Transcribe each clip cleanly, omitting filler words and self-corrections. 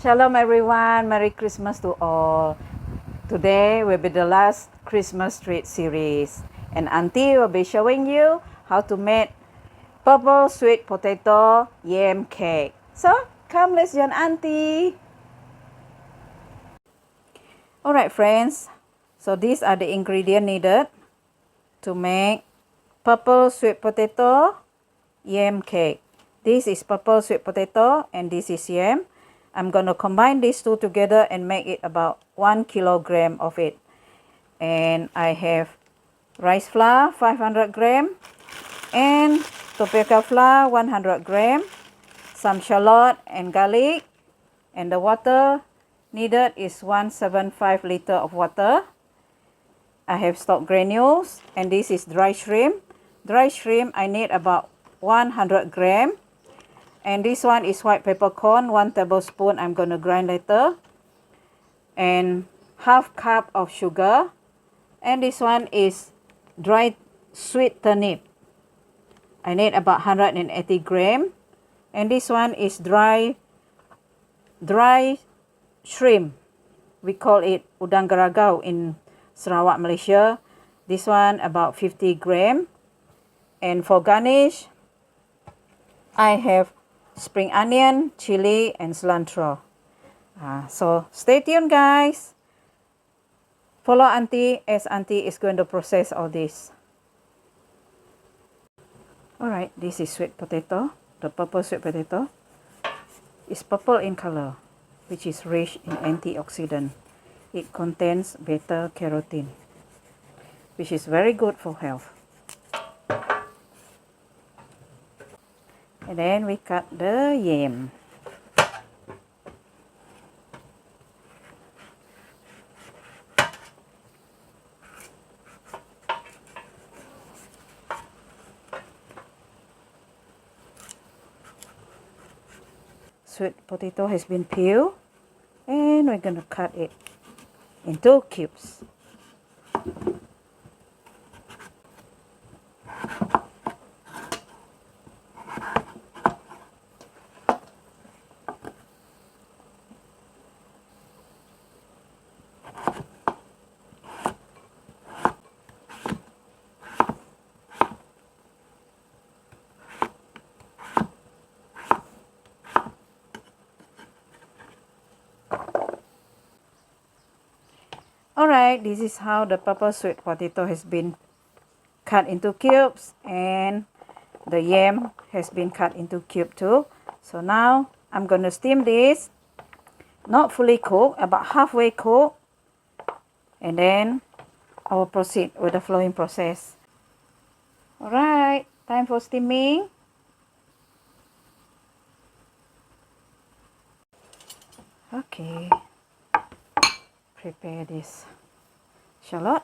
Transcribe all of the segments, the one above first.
Shalom everyone, Merry Christmas to all. Today will be the last Christmas treat series and Auntie will be showing you how to make purple sweet potato yam cake. So come, let's join Auntie. Alright friends, so these are the ingredients needed to make purple sweet potato yam cake. This is purple sweet potato and this is yam. I'm going to combine these two together and make it about 1 kilogram of it. And I have rice flour 500 gram and tapioca flour 100 gram, some shallot and garlic, and the water needed is 175 liter of water. I have stock granules and this is dry shrimp. Dry shrimp I need about 100 gram. And this one is white peppercorn, 1 tablespoon. I'm going to grind later. And half cup of sugar. And this one is dried sweet turnip. I need about 180 gram. And this one is dry shrimp. We call it udang garagau in Sarawak, Malaysia. This one about 50 gram. And for garnish, I have spring onion, chili, and cilantro. So stay tuned, guys. Follow Auntie as Auntie is going to process all this. Alright, this is sweet potato. The purple sweet potato is purple in color, which is rich in antioxidant. It contains beta carotene, which is very good for health. And then we cut the yam. Sweet potato has been peeled and we're going to cut it into cubes. Alright, this is how the purple sweet potato has been cut into cubes and the yam has been cut into cube too. So now I'm going to steam this, not fully cooked, about halfway cooked, and then I will proceed with the flowing process. Alright, time for steaming. Okay. Prepare this shallot.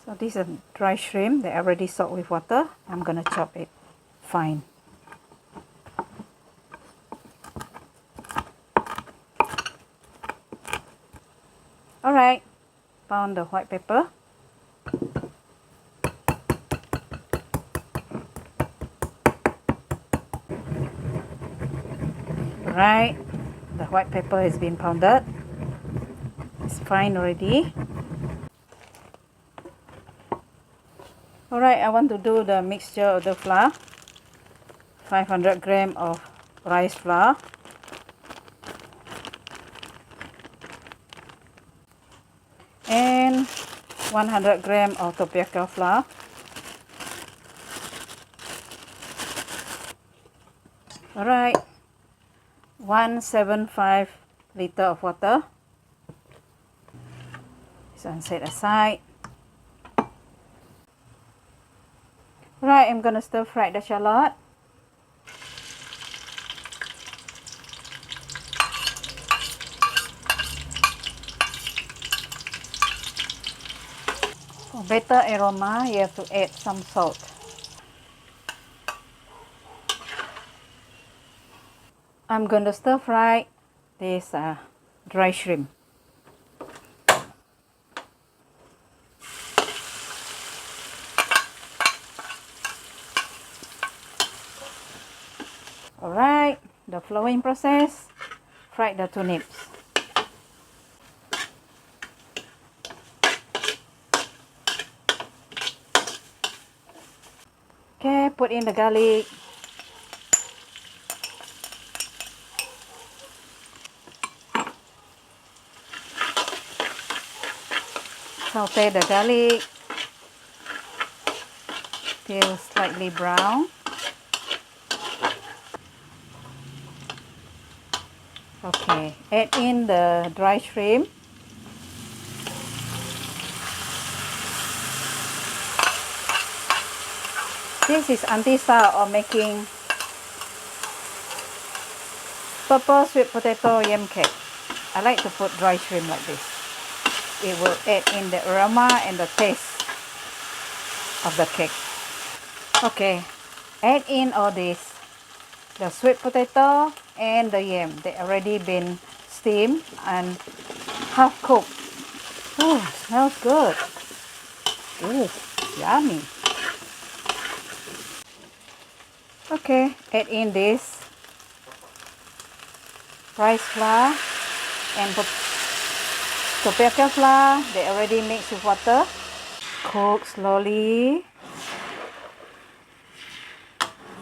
So this is dry shrimp that I already soaked with water. I'm going to chop it fine. Alright, pound the white pepper. Alright, the white pepper has been pounded. It's fine already. Alright, I want to do the mixture of the flour. 500 gram of rice flour. And 100 gram of tapioca flour. Alright, 175 liter of water. This one set aside. Alright, I'm going to stir fry the shallot. For better aroma, you have to add some salt. I'm going to stir fry this dry shrimp. Alright, the following process, fry the turnips. Okay, put in the garlic. Saute the garlic till slightly brown. Okay, add in the dry shrimp. This is Auntie style of making purple sweet potato yam cake. I like to put dry shrimp like this. It will add in the aroma and the taste of the cake. Okay, add in all this, the sweet potato and the yam. They already been steamed and half cooked. Oh, smells good. Oh, yummy. Okay, add in this rice flour and tapioca flour. They already mixed with water. Cook slowly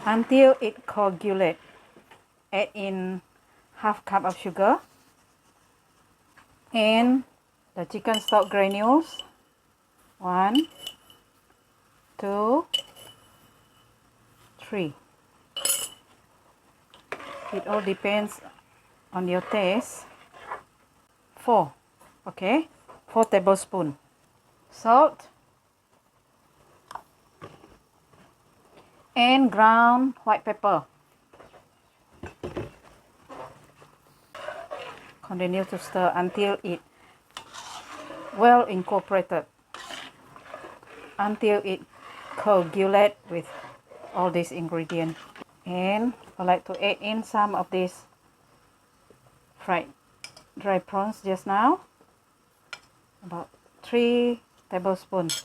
until it coagulates. Add in half cup of sugar and the chicken stock granules. 1, 2, 3. It all depends on your taste. 4. Okay, 4 tablespoons. Salt and ground white pepper. Continue to stir until it well incorporated, until it coagulates with all these ingredients. And I like to add in some of this fried dry prawns just now, about 3 tablespoons.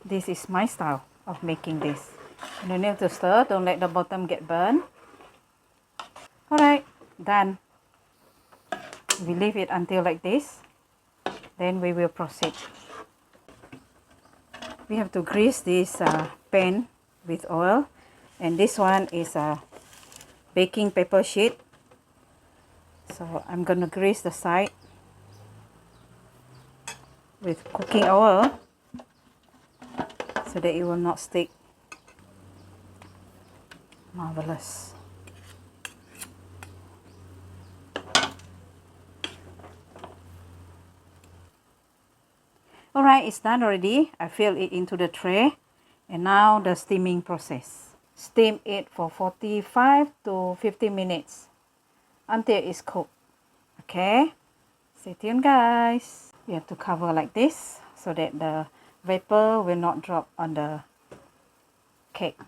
This is my style of making this. Continue to stir, don't let the bottom get burned. Alright, done. We leave it until like this. Then we will proceed. We have to grease this pan with oil, and this one is a baking paper sheet. So I'm gonna grease the side with cooking oil so that it will not stick. Marvelous. Alright, it's done already. I fill it into the tray, and now the steaming process. Steam it for 45 to 50 minutes until it's cooked. Okay, stay tuned guys. You have to cover like this so that the vapor will not drop on the cake.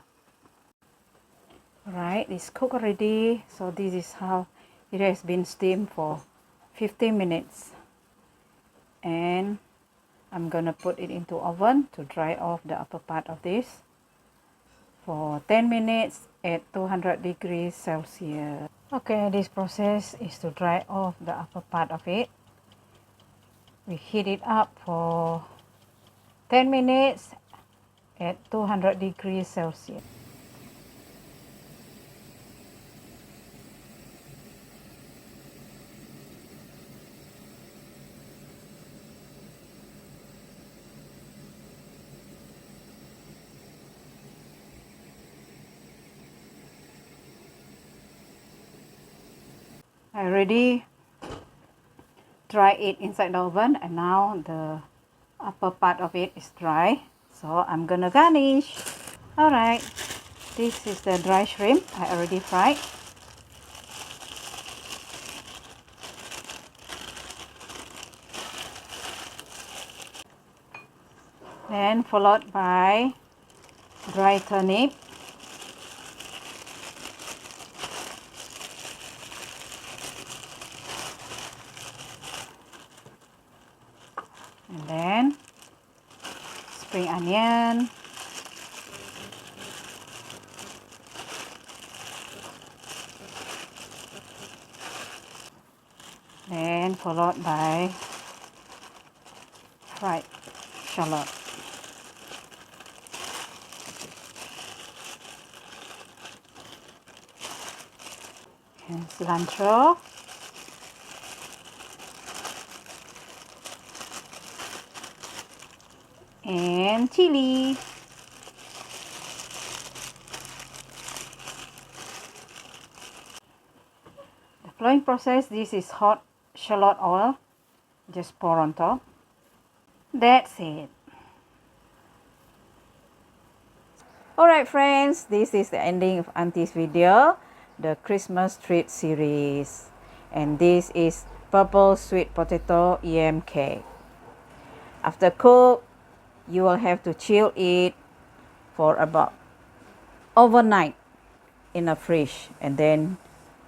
Alright, it's cooked already. So this is how it has been steamed for 15 minutes. And I'm gonna put it into oven to dry off the upper part of this for 10 minutes at 200 degrees Celsius. Okay, this process is to dry off the upper part of it. We heat it up for 10 minutes at 200 degrees Celsius. I already dry it inside the oven, and now the upper part of it is dry, so I'm gonna garnish. Alright, this is the dry shrimp I already fried. Then followed by dry turnip, And then spring onion. Then followed by fried shallot. And cilantro. And chili. The flowing process, this is hot shallot oil. Just pour on top. That's it. Alright friends, this is the ending of Auntie's video, the Christmas treat series. And this is purple sweet potato yam cake. After cook, you will have to chill it for about overnight in a fridge, and then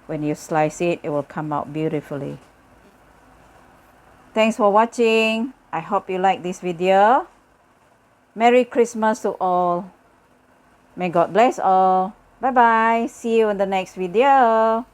when you slice it, it will come out beautifully. Thanks for watching. I hope you like this video. Merry Christmas to all. May God bless all. Bye bye. See you in the next video.